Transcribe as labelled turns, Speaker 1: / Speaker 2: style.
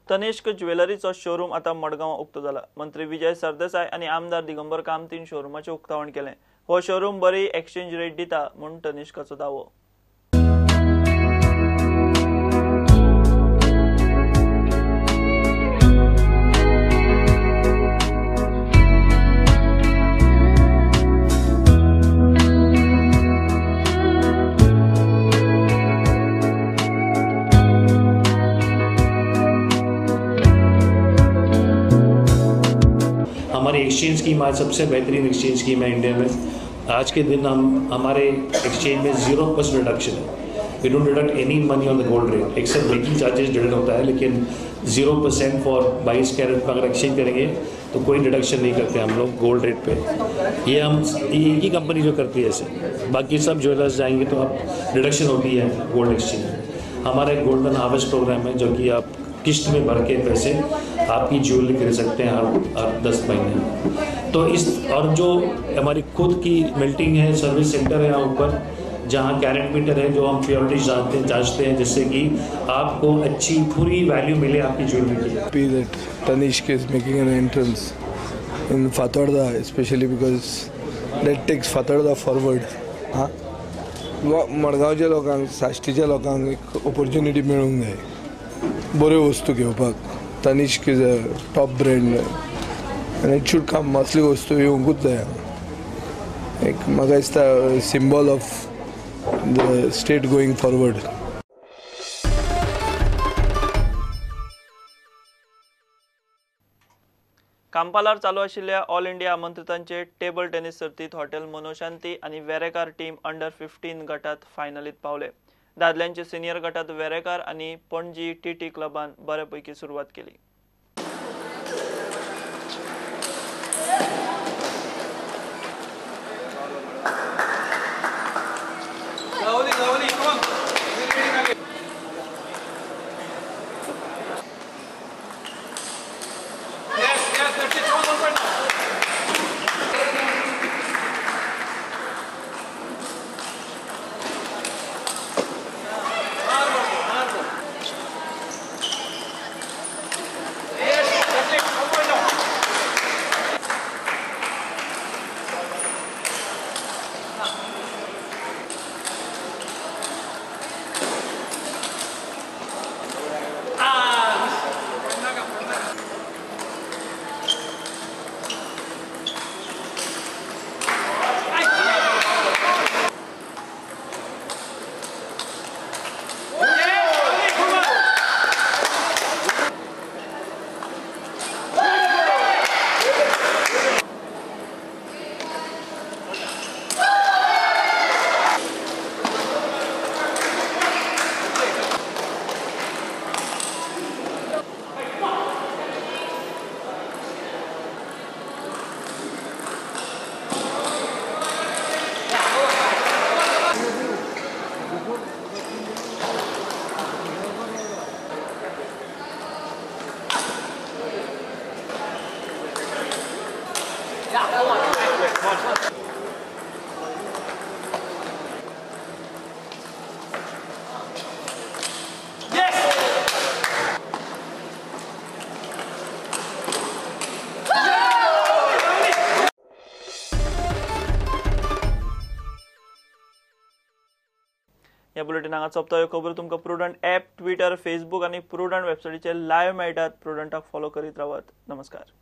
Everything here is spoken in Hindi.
Speaker 1: तनिष्क ज्वेलरीचो शोरूम आता मडगांवां उक्तो जाला। मंत्री विजय सरदेसाय आणि आमदार दिगंबर कामतीन शोरूमाचें उक्तावण केलें। हो शोरूम बरी एक्सचेंज रेट दिता म्हूण तनिष्काचो दावो।
Speaker 2: हमारी एक्सचेंज स्कीम आज सबसे बेहतरीन एक्सचेंज स्कीम है इंडिया में। आज के दिन हम हमारे एक्सचेंज में 0% रिडक्शन है। We don't deduct any money on the gold rate except making charges deduct होता है, लेकिन 0% फॉर 22 कैरेट अगर एक्सचेंज करेंगे तो कोई डिडक्शन नहीं करते हम लोग गोल्ड रेट पे। ये एक ही कंपनी जो करती है ऐसे, बाकी सब ज्वेलर्स जाएंगे तो आप डिडक्शन होती है गोल्ड एक्सचेंज में। हमारा एक गोल्डन हार्वेस्ट प्रोग्राम है जो कि आप किस्त में भर के पैसे आपकी ज्वेलरी खरीद सकते हैं हर 10 महीने। तो इस और जो हमारी खुद की मेल्टिंग है, सर्विस सेंटर है यहाँ ऊपर, जहाँ कैरेट मीटर है जो हम प्योरिटी जांचते हैं जिससे कि आपको अच्छी पूरी वैल्यू मिले आपकी ज्वेलरी की।
Speaker 3: Tanishq is making an entrance in Fatarda, especially because that takes Fatarda forward. मडगांवच्या लोकांक, साश्टीच्या लोकांक एक ऑपॉर्च्युनिटी मेळूंक जाय बऱ्यो वस्तू घेवपाक। Tanishq is a top brand and it should come, असली वस्तू येवंकूच जाय। एक म्हाका दिसता symbol of the state going forward.
Speaker 1: कांपालार चालू आशिल्ल्या ऑल इंडिया आमंत्रितांचे टेबल टेनिस सर्तीत हॉटेल मनोशांती आणि वेरेकार टीम अंडर 15 गटात फायनलीत पावले। दादल्यांचे सिनियर गटात वेरेकार आणि पणजी टीटी क्लबान बऱ्यापैकी सुरवात केली। या बुलेटिन हांगा सोंपता। ह्यो खबर तुमकां प्रुडंट ॲप, ट्विटर, फेसबूक आणि प्रुडंट वेबसायटीचेर लायव्ह मेळटात। प्रुडंटाक फॉलो करीत रावात। नमस्कार।